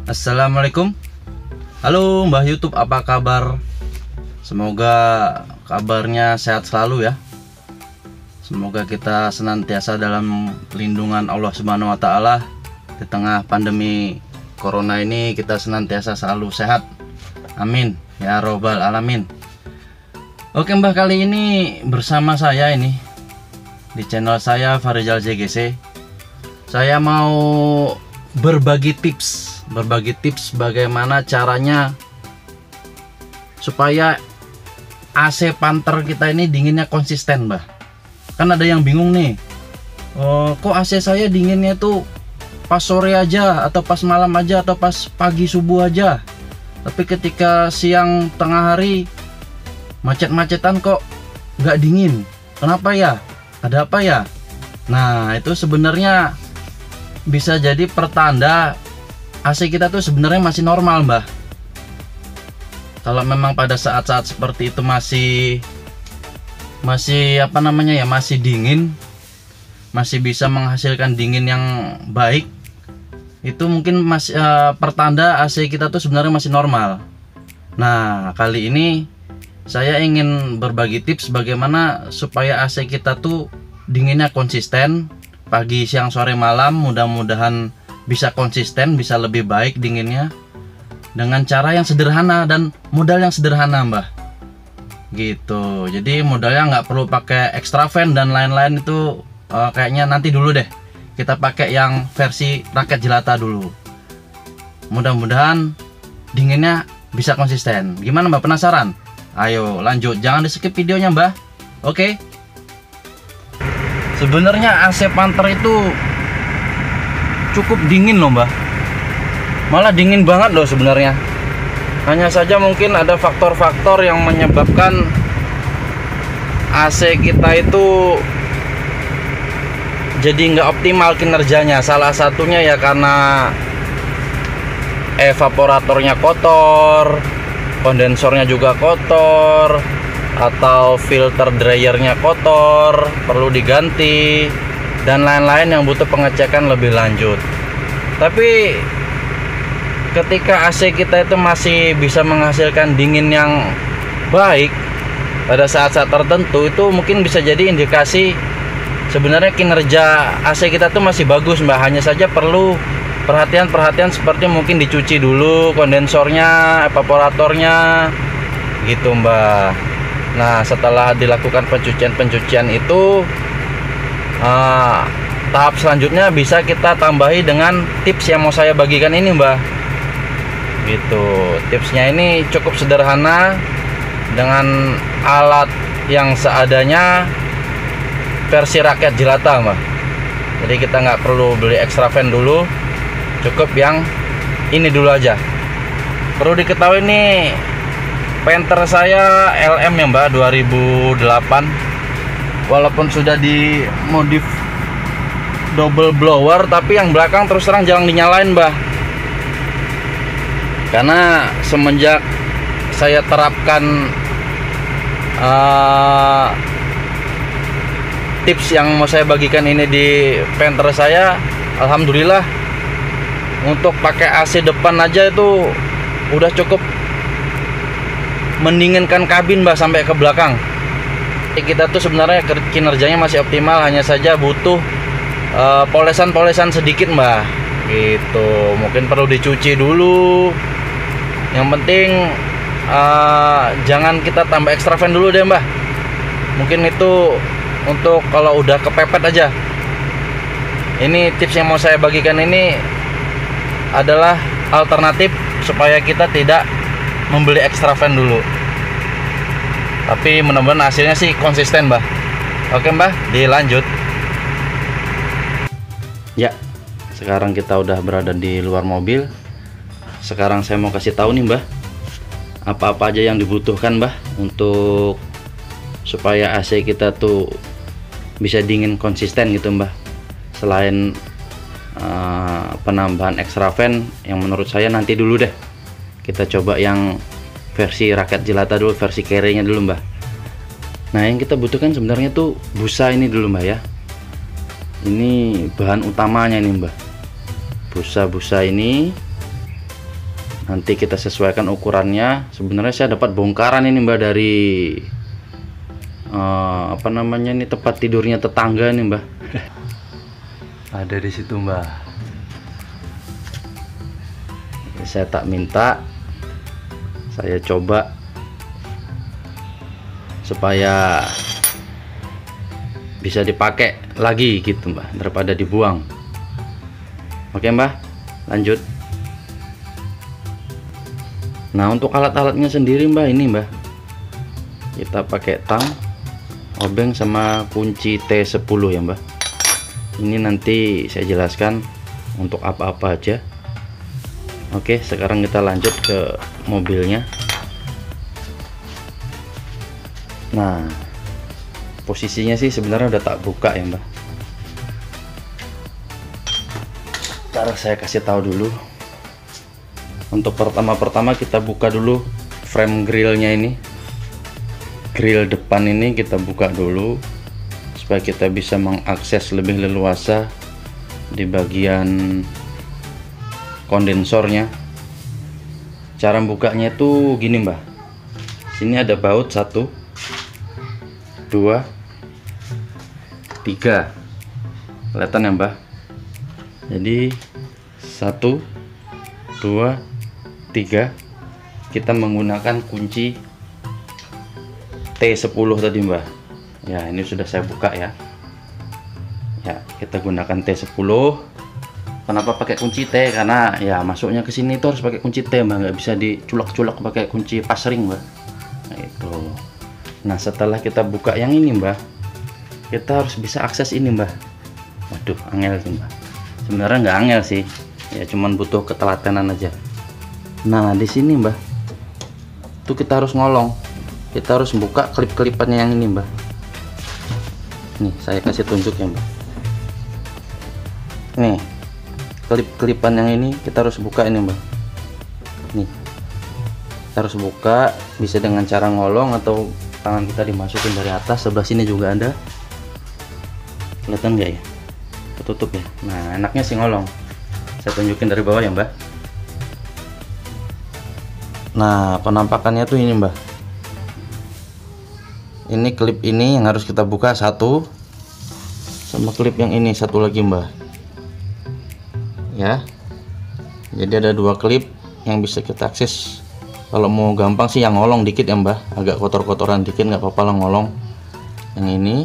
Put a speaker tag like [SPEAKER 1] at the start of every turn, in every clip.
[SPEAKER 1] Assalamualaikum. Halo Mbah YouTube, apa kabar? Semoga kabarnya sehat selalu ya. Semoga kita senantiasa dalam lindungan Allah Subhanahu wa taala. Di tengah pandemi corona ini kita senantiasa selalu sehat. Amin ya robbal alamin. Oke Mbah, kali ini bersama saya ini di channel saya Farizal JGC. Saya mau berbagi tips bagaimana caranya supaya AC Panther kita ini dinginnya konsisten, Mbah. Kan ada yang bingung nih, kok AC saya dinginnya tuh pas sore aja, atau pas malam aja, atau pas pagi subuh aja, tapi ketika siang tengah hari macet-macetan kok nggak dingin. Kenapa ya? Ada apa ya? Nah, itu sebenarnya bisa jadi pertanda AC kita tuh sebenarnya masih normal, Mbah. Kalau memang pada saat-saat seperti itu masih masih dingin, masih bisa menghasilkan dingin yang baik, itu mungkin masih pertanda AC kita tuh sebenarnya masih normal. Nah, kali ini saya ingin berbagi tips bagaimana supaya AC kita tuh dinginnya konsisten pagi, siang, sore, malam. Mudah-mudahan bisa konsisten, bisa lebih baik dinginnya dengan cara yang sederhana dan modal yang sederhana, Mbah. Gitu. Jadi modalnya nggak perlu pakai extra fan dan lain-lain itu, kayaknya nanti dulu deh. Kita pakai yang versi raket jelata dulu. Mudah-mudahan dinginnya bisa konsisten. Gimana, Mbah? Penasaran? Ayo lanjut, jangan di skip videonya, Mbah. Oke. Sebenarnya AC Panther itu cukup dingin loh, Mbah. Malah dingin banget loh sebenarnya. Hanya saja mungkin ada faktor-faktor yang menyebabkan AC kita itu jadi nggak optimal kinerjanya. Salah satunya ya karena evaporatornya kotor, kondensornya juga kotor, atau filter dryernya kotor, perlu diganti, dan lain-lain yang butuh pengecekan lebih lanjut. Tapi ketika AC kita itu masih bisa menghasilkan dingin yang baik pada saat-saat tertentu, itu mungkin bisa jadi indikasi sebenarnya kinerja AC kita tuh masih bagus, Mbak. Hanya saja perlu perhatian-perhatian seperti mungkin dicuci dulu kondensornya, evaporatornya gitu, Mbak. Nah, setelah dilakukan pencucian itu, tahap selanjutnya bisa kita tambahi dengan tips yang mau saya bagikan ini, Mbak. Gitu. Tipsnya ini cukup sederhana dengan alat yang seadanya versi raket jelata, Mbak. Jadi kita nggak perlu beli extra fan dulu, cukup yang ini dulu aja. Perlu diketahui nih, Panther saya LM ya, Mbak, 2008. Walaupun sudah dimodif double blower, tapi yang belakang terus terang jarang dinyalain, Mbak. Karena semenjak saya terapkan tips yang mau saya bagikan ini di Panther saya, alhamdulillah untuk pakai AC depan aja itu udah cukup mendinginkan kabin, Mbak, sampai ke belakang. Kita tuh sebenarnya kinerjanya masih optimal, hanya saja butuh polesan-polesan sedikit, Mbak. Gitu. Mungkin perlu dicuci dulu. Yang penting jangan kita tambah extra fan dulu deh, Mbak. Mungkin itu untuk kalau udah kepepet aja. Ini tips yang mau saya bagikan ini adalah alternatif supaya kita tidak membeli extra fan dulu. Tapi mudah-mudahan hasilnya sih konsisten, Mbah. Oke, Mbah, dilanjut. Ya, sekarang kita udah berada di luar mobil. Sekarang saya mau kasih tahu nih, Mbah, apa-apa aja yang dibutuhkan, Mbah, untuk supaya AC kita tuh bisa dingin konsisten gitu, Mbah. Selain penambahan extra fan, yang menurut saya nanti dulu deh. Kita coba yang versi raket jelata dulu, versi carry-nya dulu, Mbah. Nah, yang kita butuhkan sebenarnya tuh busa ini dulu, Mbah ya. Ini bahan utamanya nih, Mbah. Busa-busa ini Nanti kita sesuaikan ukurannya. Sebenarnya saya dapat bongkaran ini Mbak dari apa namanya ini, tempat tidurnya tetangga nih Mbak. Ada di situ Mbak. Saya tak minta, saya coba supaya bisa dipakai lagi gitu Mbak, daripada dibuang. Oke Mbak, lanjut. Nah, untuk alat-alatnya sendiri Mbak, ini Mbak, kita pakai tang, obeng, sama kunci T10 ya Mbak. Ini nanti saya jelaskan untuk apa-apa aja. Oke, sekarang kita lanjut ke mobilnya. Nah, posisinya sih sebenarnya udah tak buka ya Mbak. Ntar saya kasih tahu dulu. Untuk pertama-pertama kita buka dulu frame grillnya ini. Grill depan ini kita buka dulu supaya kita bisa mengakses lebih leluasa di bagian kondensornya. Cara bukanya itu gini Mbak. Sini ada baut 1, 2, 3. Kelihatan ya Mbak? Jadi 1, 2, 3. Kita menggunakan kunci T10 tadi Mbak. Ya, ini sudah saya buka ya. Ya, kita gunakan T10. Kenapa pakai kunci T? Karena ya masuknya ke sini tuh harus pakai kunci T Mbak, nggak bisa diculak-culak pakai kunci pasring Mbak. Nah, itu. Nah, setelah kita buka yang ini Mbak, kita harus bisa akses ini Mbak. Waduh, angel sih Mbak. Sebenarnya nggak angel sih, ya cuman butuh ketelatenan aja. Nah, di sini Mbak, tuh kita harus ngolong. Kita harus buka klip-kelipannya yang ini Mbak. Nih, saya kasih tunjuk ya Mbak. Nih, klip-kelipan yang ini kita harus buka ini Mbak. Nih, kita harus buka, bisa dengan cara ngolong atau tangan kita dimasukin dari atas. Sebelah sini juga ada. Kelihatan nggak ya? Ketutup ya. Nah, enaknya sih ngolong. Saya tunjukin dari bawah ya Mbak. Nah, penampakannya tuh ini Mbak. Ini klip ini yang harus kita buka 1, sama klip yang ini 1 lagi Mbak. Ya, jadi ada 2 klip yang bisa kita akses. Kalau mau gampang sih yang ngolong dikit ya Mbak, agak kotor-kotoran dikit nggak apa-apa lah ngolong. Yang ini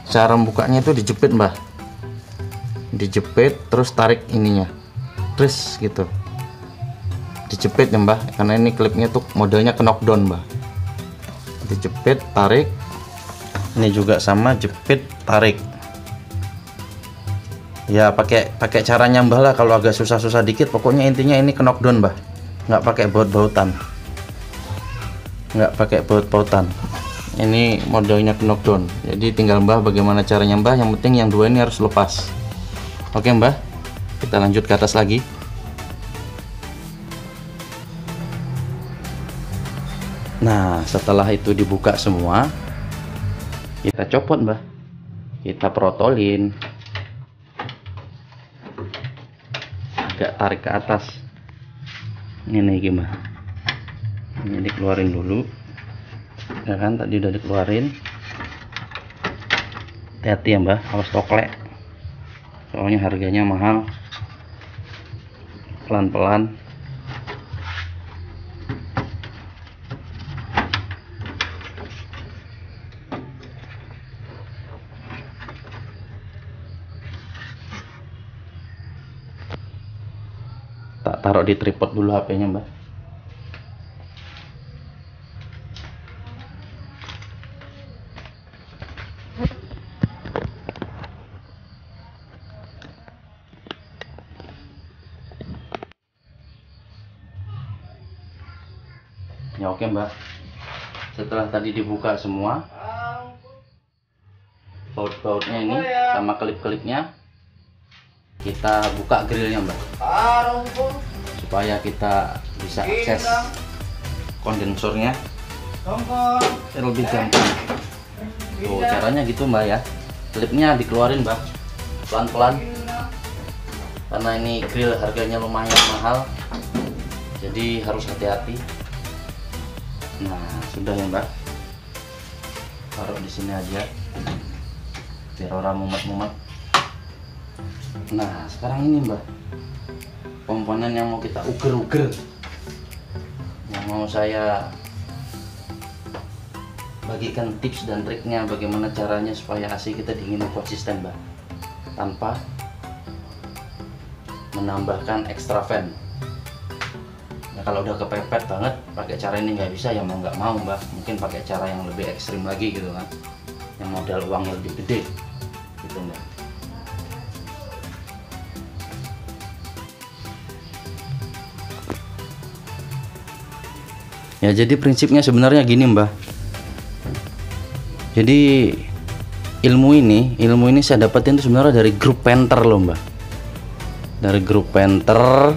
[SPEAKER 1] cara bukanya itu dijepit Mbak, dijepit terus tarik ininya, terus gitu, dijepit ya Mbak, karena ini klipnya tuh modelnya knockdown Mbak. Dijepit tarik, ini juga sama, jepit tarik. Ya pakai cara nyambah lah, kalau agak susah-susah dikit. Pokoknya intinya ini knockdown Mbak, nggak pakai baut-bautan, nggak pakai baut-bautan. Ini modelnya knockdown, jadi tinggal Mbah bagaimana caranya Mbah. Yang penting yang 2 ini harus lepas. Oke Mbah, kita lanjut ke atas lagi. Nah, setelah itu dibuka semua, kita copot Mbah, kita protolin, agak tarik ke atas. Ini gimana? Ini dikeluarin dulu. Ya kan, tadi udah dikeluarin. Hati-hati ya Mbak, awas toklek. Soalnya harganya mahal. Pelan-pelan. Tak taruh di tripod dulu HP-nya Mbak. Ya oke Mbak, setelah tadi dibuka semua baut-bautnya ini sama klip-klipnya, kita buka grillnya Mbak, supaya kita bisa akses kondensornya lebih gampang. Tuh caranya gitu Mbak ya, klipnya dikeluarin Mbak, pelan-pelan, karena ini grill harganya lumayan mahal. jadi harus hati-hati. Nah, sudah ya Mbak, taruh di sini aja biar orang mumet-mumet. Nah, sekarang ini Mbak, komponen yang mau kita uger-uger, yang mau saya bagikan tips dan triknya bagaimana caranya supaya AC kita dingin konsisten Mbak, tanpa menambahkan extra fan. Nah, kalau udah kepepet banget pakai cara ini nggak bisa, ya mau nggak mau Mbak, mungkin pakai cara yang lebih ekstrim lagi gitu kan, yang modal uangnya lebih gede gitu Mbak. Ya, jadi prinsipnya sebenarnya gini Mbak. Jadi ilmu ini saya dapetin itu sebenarnya dari grup painter loh Mbak, dari grup painter.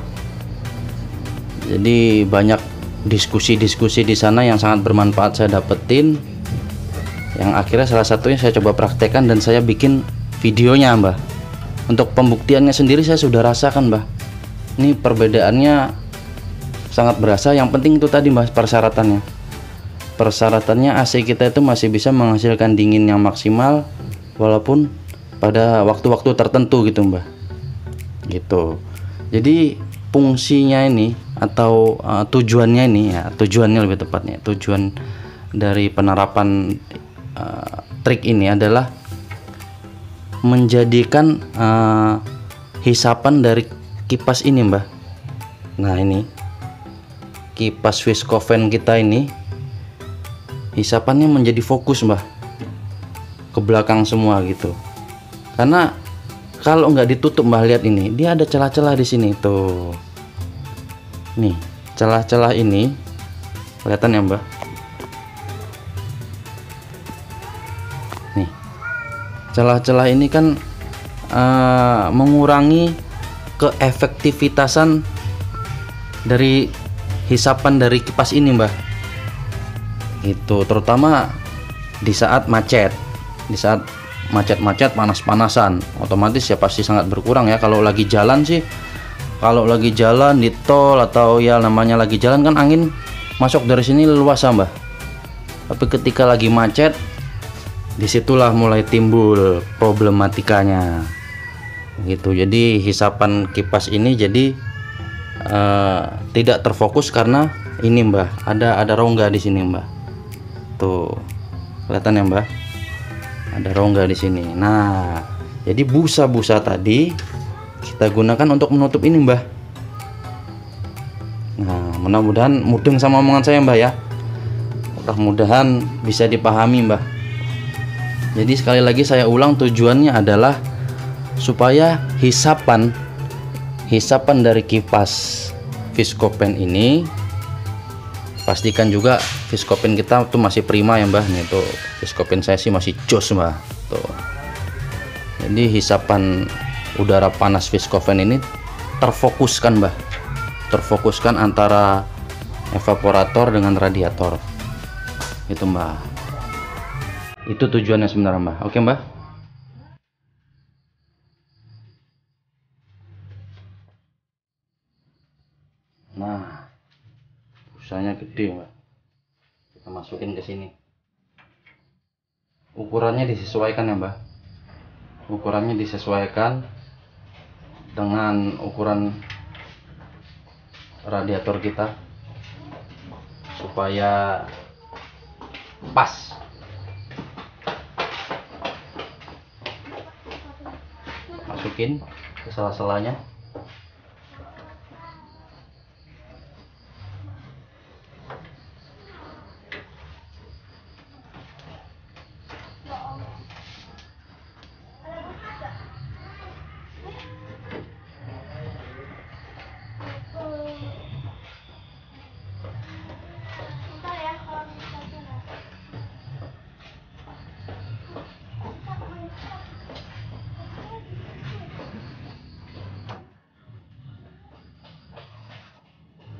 [SPEAKER 1] Jadi banyak diskusi-diskusi di sana yang sangat bermanfaat saya dapetin, yang akhirnya salah satunya saya coba praktekkan dan saya bikin videonya Mbak. Untuk pembuktiannya sendiri saya sudah rasakan Mbak, ini perbedaannya sangat berasa. Yang penting itu tadi Mbak, persyaratannya AC kita itu masih bisa menghasilkan dingin yang maksimal walaupun pada waktu-waktu tertentu gitu Mbak, gitu. Jadi fungsinya ini atau tujuannya ini, ya tujuannya lebih tepatnya, tujuan dari penerapan trik ini adalah menjadikan hisapan dari kipas ini Mbak. Nah, ini kipas Viscofan kita ini hisapannya menjadi fokus Mbak, ke belakang semua gitu. Karena kalau nggak ditutup Mbak, lihat ini, dia ada celah-celah di sini tuh. Nih, celah-celah ini kelihatan ya Mbak. Nih, celah-celah ini kan mengurangi keefektivitasan dari hisapan dari kipas ini Mbak. Itu terutama di saat macet, macet-macet, panas-panasan, otomatis ya pasti sangat berkurang ya. Kalau lagi jalan sih, kalau lagi jalan di tol atau ya namanya lagi jalan kan angin masuk dari sini leluasa Mbak. Tapi ketika lagi macet, disitulah mulai timbul problematikanya gitu. Jadi hisapan kipas ini jadi tidak terfokus karena ini Mbak, ada rongga di sini Mbak. Tuh, kelihatan ya Mbak? Ada rongga di sini. Nah, jadi busa-busa tadi kita gunakan untuk menutup ini Mbak. Nah, mudah-mudahan mudeng sama omongan saya Mbak ya. Mudah-mudahan bisa dipahami Mbak. Jadi sekali lagi saya ulang, tujuannya adalah supaya hisapan dari kipas Viscofan ini, pastikan juga Viscofan kita tuh masih prima ya Mbak. Nih tuh Viscofan saya sih masih jos Mbak tuh. Jadi hisapan udara panas Viscofan ini terfokuskan Mbak, terfokuskan antara evaporator dengan radiator itu Mbak. Itu tujuannya sebenarnya Mbak. Oke Mbak. Nah, busanya gede Mbak, kita masukin ke sini. Ukurannya disesuaikan ya Mbak, ukurannya disesuaikan dengan ukuran radiator kita supaya pas. Masukin ke sela-selanya.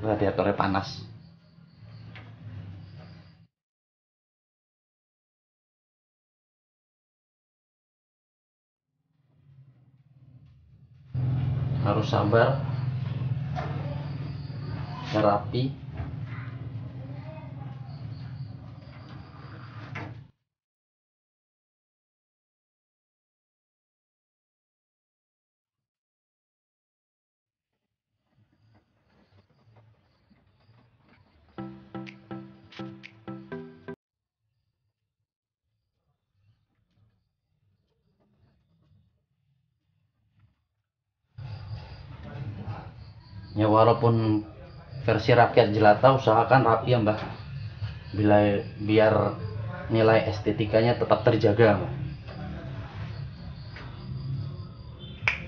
[SPEAKER 1] Radiatornya panas. Harus sabar. rapi. Ya walaupun versi rakyat jelata, usahakan rapi ya Mbah, biar nilai estetikanya tetap terjaga Mbah.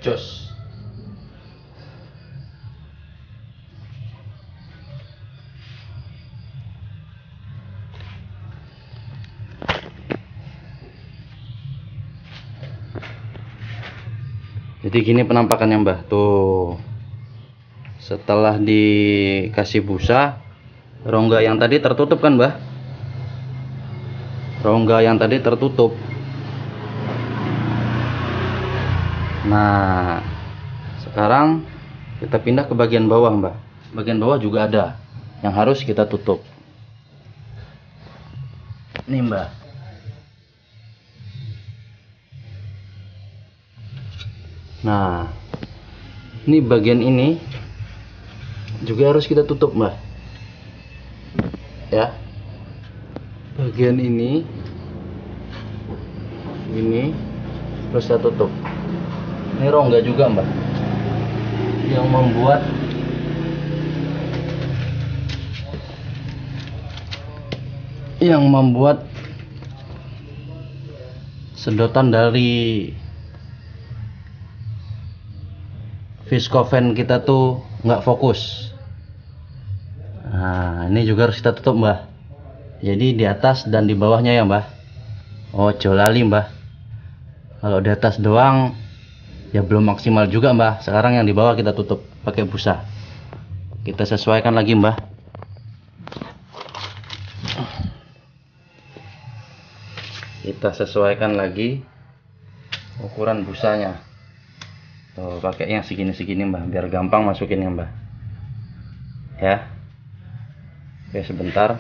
[SPEAKER 1] Jos. Jadi gini penampakannya Mbah, tuh setelah dikasih busa, rongga yang tadi tertutup kan Mbah, rongga yang tadi tertutup. Nah sekarang kita pindah ke bagian bawah Mbah, bagian bawah juga ada yang harus kita tutup nih Mbah. Nah ini bagian ini juga harus kita tutup Mbah ya, bagian ini harus kita tutup. Ini rongga juga Mbah yang membuat sedotan dari viscofen kita tuh nggak fokus. Nah ini juga harus kita tutup Mbah, jadi di atas dan di bawahnya ya Mbah. Oh jolali Mbah, kalau di atas doang ya belum maksimal juga Mbah. Sekarang yang di bawah kita tutup pakai busa, kita sesuaikan lagi Mbah. Kita sesuaikan lagi ukuran busanya. Tuh, pakai yang segini-segini Mbah, biar gampang masukinnya Mbah ya. Oke sebentar.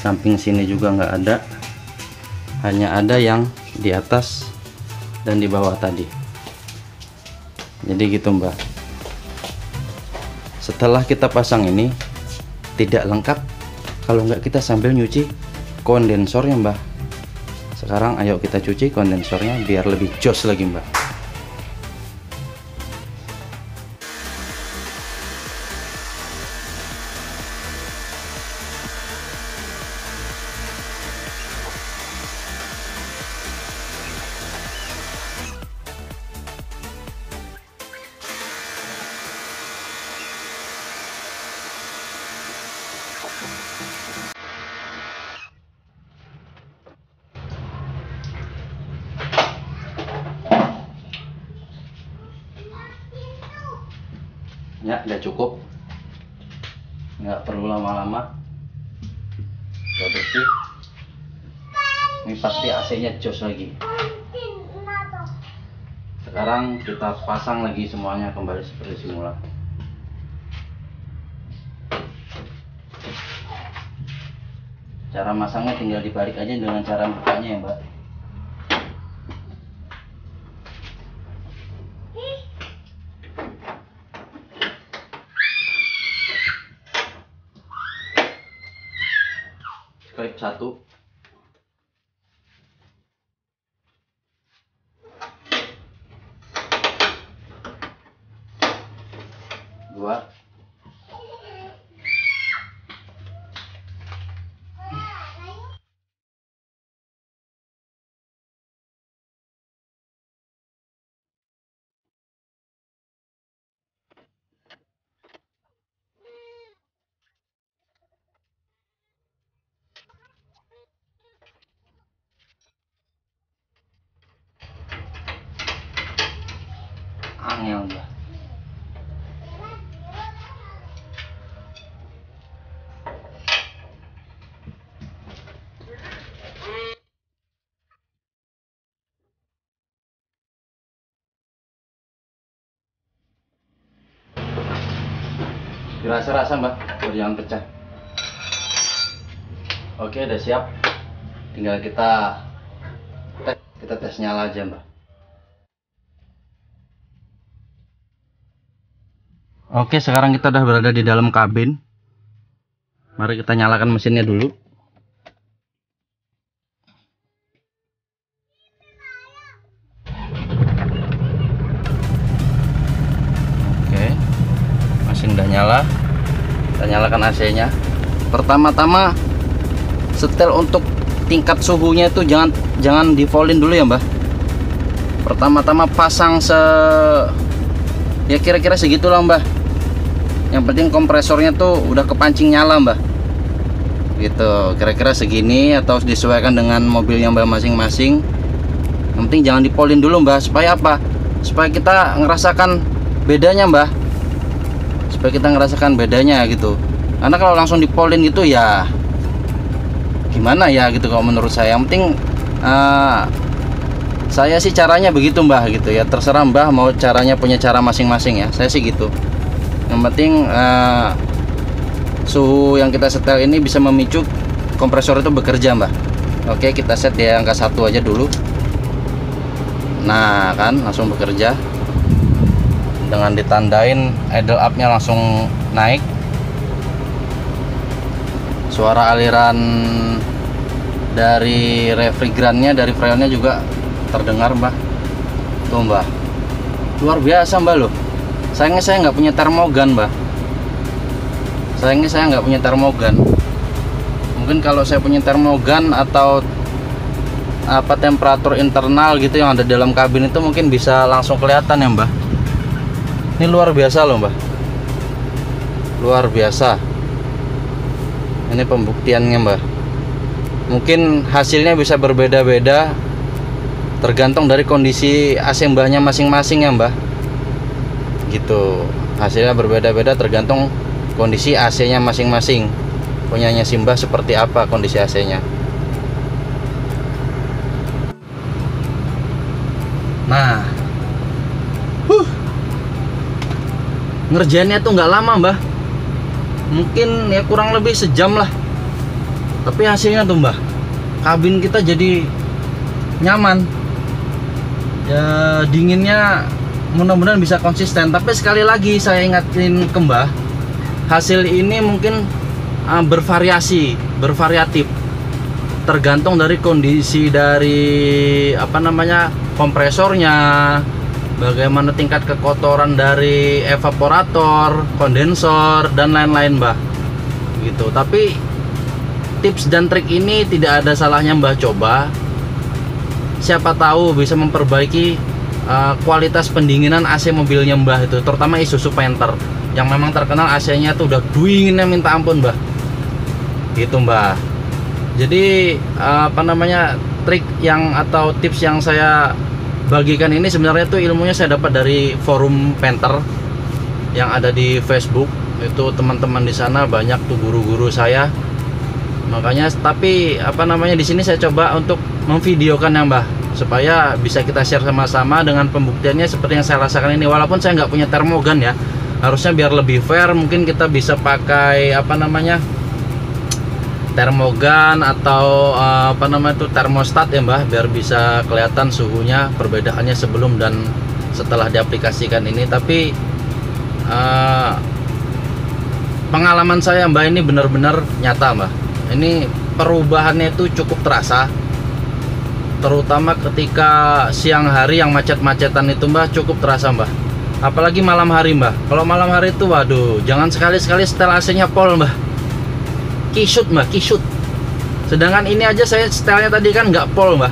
[SPEAKER 1] Samping sini juga nggak ada, hanya ada yang di atas dan di bawah tadi. Jadi gitu Mbak. Setelah kita pasang ini tidak lengkap kalau nggak kita sambil nyuci kondensornya Mbak. Sekarang ayo kita cuci kondensornya biar lebih jos lagi Mbak. Ya, udah cukup, nggak perlu lama-lama, udah bersih. Ini pasti AC-nya jos lagi. Sekarang kita pasang lagi semuanya kembali seperti semula. Cara masangnya tinggal dibalik aja dengan cara bukanya ya Mbak. Klip 1, dua, angel Mbak. Dirasa-rasa Mbak, biar jangan pecah. Oke, udah siap. Tinggal kita tes nyala aja Mbak. Oke, sekarang kita udah berada di dalam kabin. Mari kita nyalakan mesinnya dulu. Oke, mesin udah nyala. Kita nyalakan AC-nya. Pertama-tama setel untuk tingkat suhunya itu jangan di volin dulu ya Mbak. Pertama-tama pasang ya kira-kira segitulah Mbak. Yang penting kompresornya tuh udah kepancing nyala Mbak, gitu. Kira-kira segini atau disesuaikan dengan mobilnya Mbak masing-masing. Yang penting jangan dipolin dulu Mbak. Supaya apa? Supaya kita ngerasakan bedanya Mbak. Supaya kita ngerasakan bedanya gitu. Karena kalau langsung dipolin gitu ya gimana ya gitu kalau menurut saya. Yang penting saya sih caranya begitu Mbak gitu ya. Terserah Mbak mau caranya, punya cara masing-masing ya. Saya sih gitu. Yang penting suhu yang kita setel ini bisa memicu kompresor itu bekerja Mbak. Oke, kita set di angka 1 aja dulu. Nah kan langsung bekerja. Dengan ditandain idle up nya langsung naik. Suara aliran dari refrigerannya, dari freonnya juga terdengar Mbak. Tuh Mbak, luar biasa Mbak loh. Sayangnya saya nggak punya termogan Mbak. Sayangnya saya nggak punya termogan. Mungkin kalau saya punya termogan atau apa temperatur internal gitu yang ada dalam kabin itu mungkin bisa langsung kelihatan ya Mbak. Ini luar biasa loh Mbak. Luar biasa. Ini pembuktiannya Mbak. Mungkin hasilnya bisa berbeda-beda tergantung dari kondisi AC Mbahnya masing-masing ya Mbak. Gitu, hasilnya berbeda-beda tergantung kondisi AC-nya masing-masing. Punyanya si Mbah seperti apa kondisi AC-nya. Nah, ngerjainnya tuh nggak lama Mbah, mungkin ya kurang lebih sejam lah. Tapi hasilnya tuh Mbah, kabin kita jadi nyaman ya, dinginnya mudah-mudahan bisa konsisten. Tapi sekali lagi saya ingatin ke Mbah, hasil ini mungkin bervariatif. tergantung dari kondisi dari kompresornya, bagaimana tingkat kekotoran dari evaporator, kondensor dan lain-lain Mbah gitu. Tapi tips dan trik ini tidak ada salahnya Mbah coba, siapa tahu bisa memperbaiki kualitas pendinginan AC mobilnya Mbah itu, terutama Isuzu Panther yang memang terkenal AC-nya tuh udah dinginnya minta ampun Mbah gitu Mbah. Jadi trik yang atau tips yang saya bagikan ini sebenarnya tuh ilmunya saya dapat dari forum Panther yang ada di Facebook. Itu teman-teman di sana banyak tuh guru-guru saya. Makanya di sini saya coba untuk memvideokan ya Mbah, supaya bisa kita share sama-sama dengan pembuktiannya seperti yang saya rasakan ini. Walaupun saya nggak punya termogan ya, harusnya biar lebih fair mungkin kita bisa pakai termogan atau termostat ya Mbah, biar bisa kelihatan suhunya perbedaannya sebelum dan setelah diaplikasikan ini. Tapi pengalaman saya Mbah ini benar-benar nyata Mbah. Ini perubahannya itu cukup terasa, terutama ketika siang hari yang macet-macetan itu Mbah, cukup terasa Mbah. Apalagi malam hari Mbah. Kalau malam hari itu waduh, jangan sekali-sekali setel AC-nya pol Mbah. Kisut Mbah, kisut. Sedangkan ini aja saya setelnya tadi kan nggak pol Mbah.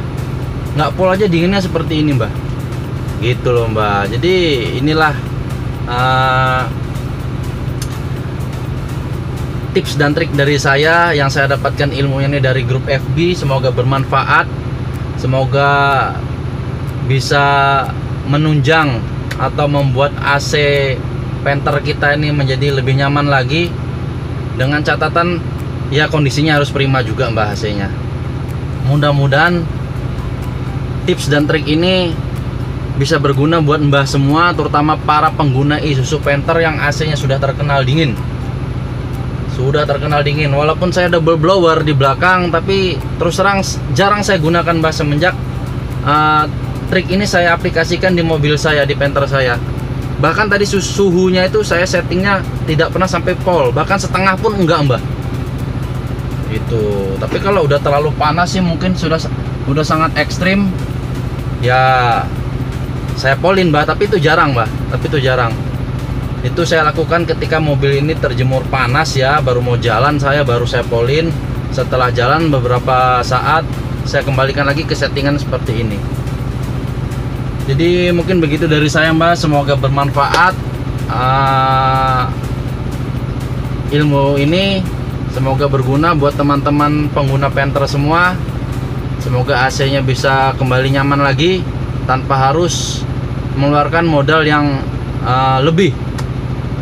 [SPEAKER 1] Nggak pol aja dinginnya seperti ini Mbah. Gitu loh Mbah. Jadi inilah tips dan trik dari saya yang saya dapatkan ilmunya ini dari grup FB. Semoga bermanfaat, semoga bisa menunjang atau membuat AC Panther kita ini menjadi lebih nyaman lagi, dengan catatan ya kondisinya harus prima juga Mbah AC-nya. Mudah-mudahan tips dan trik ini bisa berguna buat Mbah semua, terutama para pengguna Isuzu Panther yang AC-nya sudah terkenal dingin. Walaupun saya double blower di belakang, tapi terus terang jarang saya gunakan Mbah semenjak trik ini saya aplikasikan di mobil saya, di Panther saya. Bahkan tadi suhunya itu saya settingnya tidak pernah sampai pol, bahkan setengah pun enggak Mbah. Itu. Tapi kalau udah terlalu panas sih mungkin sudah sangat ekstrim. Ya saya polin Mbah, tapi itu jarang Mbah, Itu saya lakukan ketika mobil ini terjemur panas ya, baru mau jalan baru saya polin. Setelah jalan beberapa saat saya kembalikan lagi ke settingan seperti ini. Jadi mungkin begitu dari saya Mbak, semoga bermanfaat ilmu ini, semoga berguna buat teman-teman pengguna Panther semua. Semoga AC-nya bisa kembali nyaman lagi tanpa harus mengeluarkan modal yang lebih.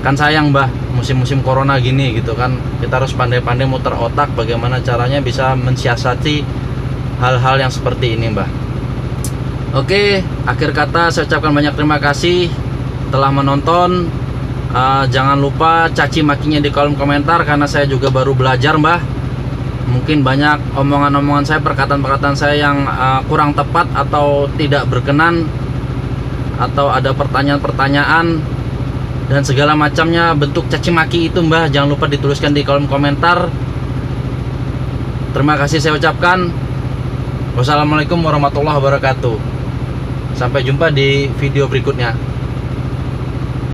[SPEAKER 1] Kan sayang Mbah, musim-musim corona gini gitu kan, kita harus pandai-pandai muter otak bagaimana caranya bisa mensiasati hal-hal yang seperti ini Mbah. Oke, akhir kata saya ucapkan banyak terima kasih telah menonton. Jangan lupa caci makinya di kolom komentar, karena saya juga baru belajar Mbah. Mungkin banyak omongan-omongan saya, perkataan-perkataan saya yang kurang tepat atau tidak berkenan, atau ada pertanyaan-pertanyaan dan segala macamnya bentuk caci maki itu Mbah, jangan lupa dituliskan di kolom komentar. Terima kasih saya ucapkan. Wassalamualaikum warahmatullahi wabarakatuh. Sampai jumpa di video berikutnya.